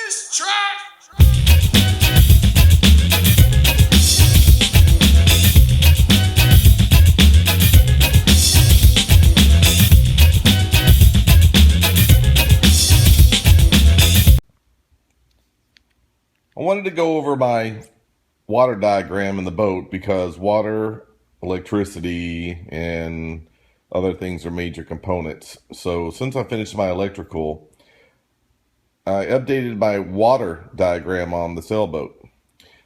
this track. I wanted to go over my water diagram in the boat because water, electricity, and other things are major components. So since I finished my electrical, I updated my water diagram on the sailboat.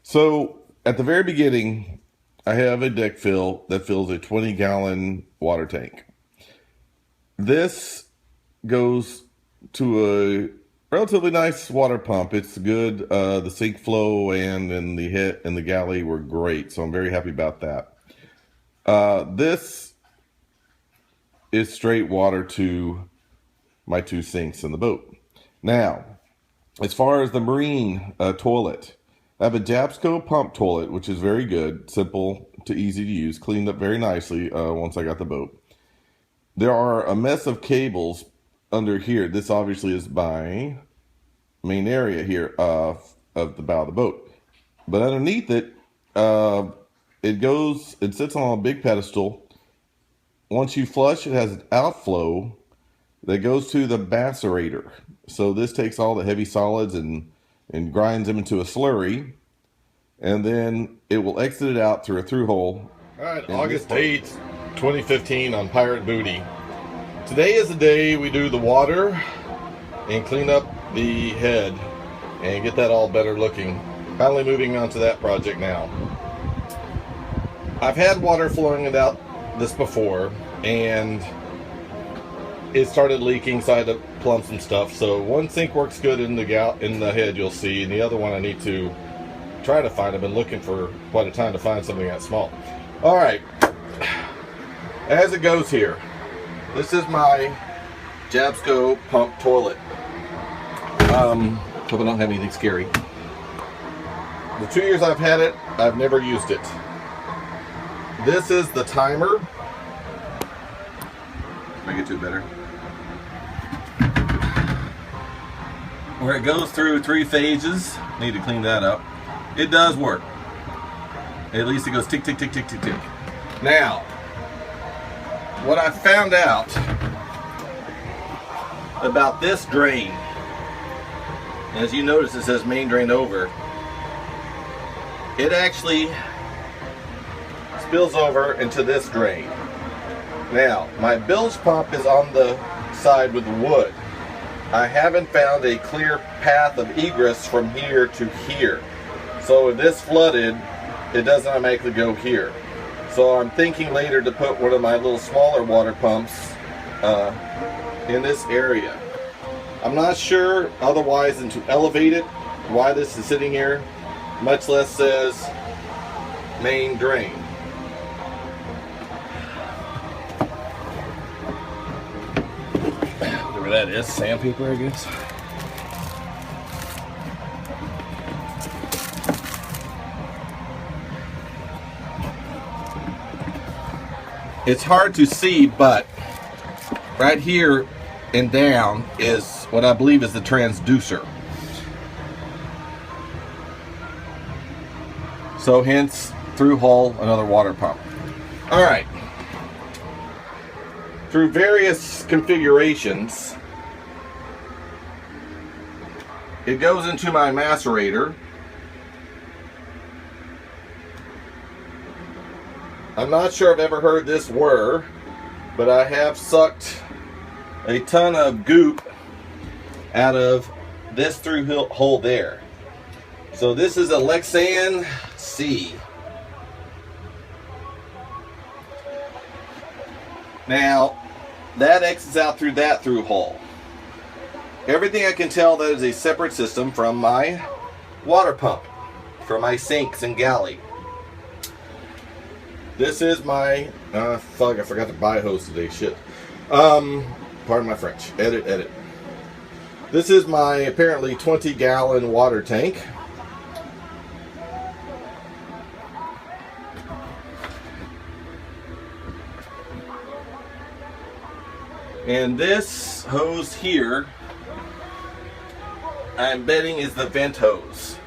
So at the very beginning, I have a deck fill that fills a 20-gallon water tank. This goes to a relatively nice water pump. It's good. The sink flow and the hit and the galley were great, so I'm very happy about that. This is straight water to my two sinks in the boat. Now, as far as the marine toilet, I have a Jabsco Pump Toilet, which is very good, simple to easy to use, cleaned up very nicely once I got the boat. There are a mess of cables under here. This obviously is my main area here of the bow of the boat. But underneath it, it sits on a big pedestal. Once you flush, it has an outflow that goes to the Macerator. So this takes all the heavy solids and grinds them into a slurry. And then it will exit it out through a through hole. All right, August 8th, 2015 on Pirate Booty. Today is the day we do the water and clean up the head and get that all better looking. Finally moving on to that project now. I've had water flowing out this before and it started leaking, so I had to plumb some stuff. So one sink works good in the head, you'll see, and the other one I need to try to find. I've been looking for quite a time to find something that small. All right, as it goes here, this is my Jabsco Pump Toilet. Hope I don't have anything scary. The 2 years I've had it, I've never used it. This is the timer. Make it better. Where it goes through 3 phases. Need to clean that up. It does work. At least it goes tick, tick, tick, tick, tick, tick. Now, what I found out about this drain, as you notice it says main drain over, it actually spills over into this drain. Now, my bilge pump is on the side with the wood. I haven't found a clear path of egress from here to here. So if this flooded, it doesn't automatically go here. So I'm thinking later to put one of my little smaller water pumps in this area. I'm not sure otherwise than to elevate it, why this is sitting here, much less says main drain. Whatever that is, sandpaper, I guess. It's hard to see, but right here and down is what I believe is the transducer. So hence, through hole, another water pump. All right. Through various configurations, it goes into my macerator. I'm not sure I've ever heard this word, but I have sucked a ton of goop out of this through hole there. So this is a Lexan C. Now, that exits out through that through hole. Everything I can tell, that is a separate system from my water pump, from my sinks and galley. This is my, fuck, I forgot to buy a hose today, shit. Pardon my French, edit. This is my apparently 20-gallon water tank. And this hose here, I'm betting is the vent hose.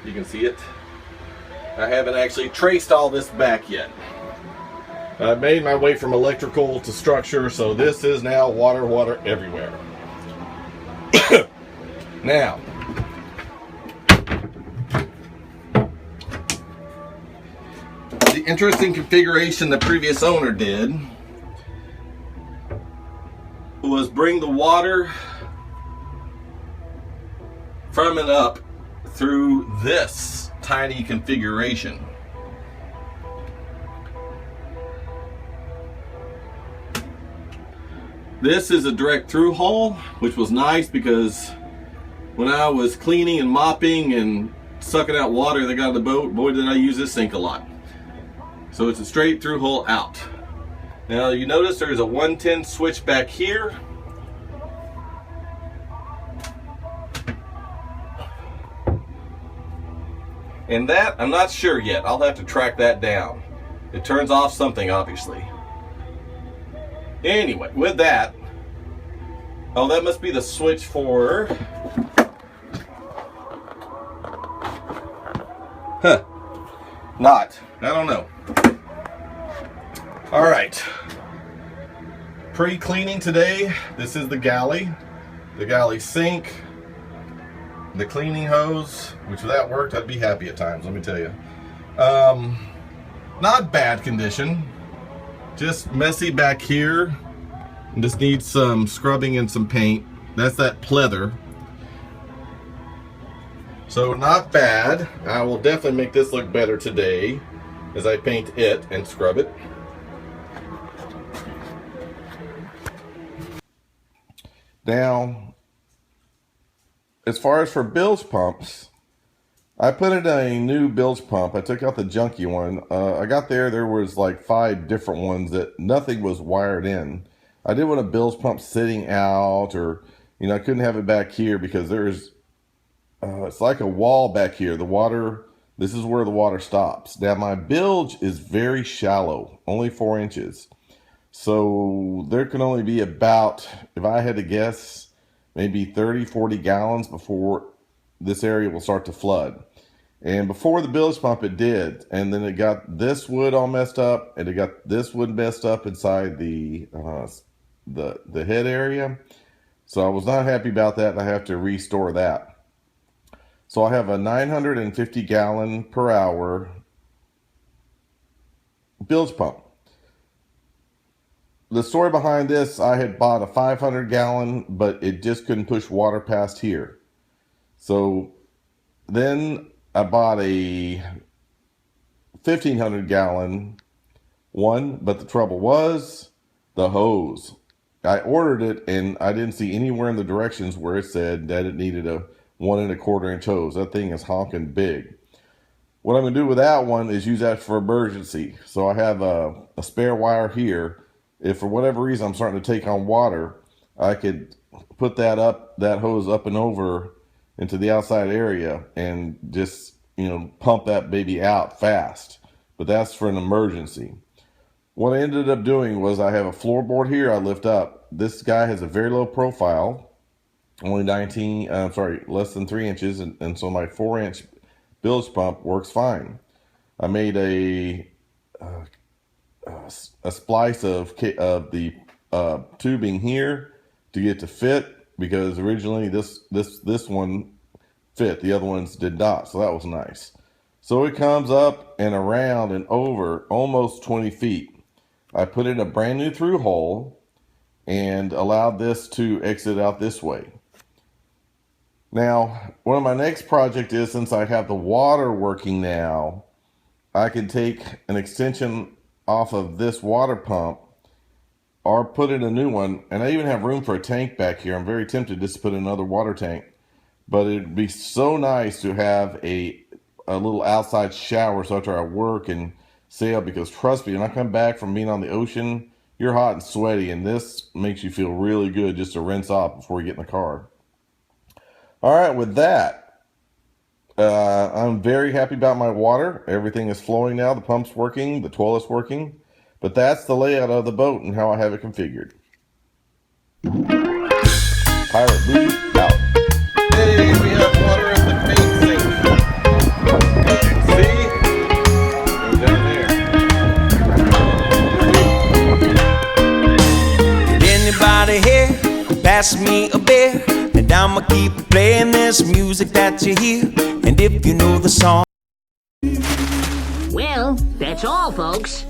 You can see it. I haven't actually traced all this back yet. I made my way from electrical to structure, so this is now water everywhere. Now, the interesting configuration the previous owner did was bring the water from and up through this tiny configuration. This is a direct through hole, which was nice because when I was cleaning and mopping and sucking out water that got out of the boat, boy did I use this sink a lot. So it's a straight through hole out. Now you notice there's a 110 switch back here. And that, I'm not sure yet. I'll have to track that down. It turns off something, obviously. Anyway, with that, oh, that must be the switch for, not, I don't know. All right, pre-cleaning today. This is the galley sink, the cleaning hose, which if that worked, I'd be happy at times, let me tell you. Not bad condition. Just messy back here. Just needs some scrubbing and some paint. That's that pleather. So not bad. I will definitely make this look better today as I paint it and scrub it. Now, as far as for bilge pumps, I put in a new bilge pump. I took out the junky one. I got there was like 5 different ones that nothing was wired in. I didn't want a bilge pump sitting out, or, you know, I couldn't have it back here because there's, it's like a wall back here. The water, this is where the water stops. Now my bilge is very shallow, only 4 inches. So there can only be about, if I had to guess, maybe 30, 40 gallons before this area will start to flood. And before the bilge pump it did, and then it got this wood all messed up, and it got this wood messed up inside the head area. So I was not happy about that, and I have to restore that. So I have a 950 gallon per hour bilge pump. The story behind this, I had bought a 500 gallon, but it just couldn't push water past here. So then I bought a 1,500 gallon one, but the trouble was the hose. I ordered it and I didn't see anywhere in the directions where it said that it needed a 1 1/4 inch hose. That thing is honking big. What I'm going to do with that one is use that for emergency. So I have a spare wire here. If for whatever reason I'm starting to take on water, I could put that hose up and over into the outside area and just, you know, pump that baby out fast. But that's for an emergency. What I ended up doing was I have a floorboard here I lift up. This guy has a very low profile, only less than 3 inches, and so my 4-inch bilge pump works fine. I made a splice of the tubing here to get it to fit, because originally this one fit, the other ones did not, so that was nice. So it comes up and around and over almost 20 feet. I put in a brand new through hole and allowed this to exit out this way. Now, one of my next project is, since I have the water working now, I can take an extension off of this water pump or put in a new one. And I even have room for a tank back here. I'm very tempted just to put another water tank, but it'd be so nice to have a little outside shower so after I work and sail, because trust me, when I come back from being on the ocean, you're hot and sweaty, and this makes you feel really good just to rinse off before you get in the car. All right, with that, I'm very happy about my water. Everything is flowing now. The pump's working, the toilet's working. But that's the layout of the boat and how I have it configured. Pirate Booty out. Hey! pass me a beer, and I'ma keep playing this music that you hear. And if you know the song, Well, that's all, folks.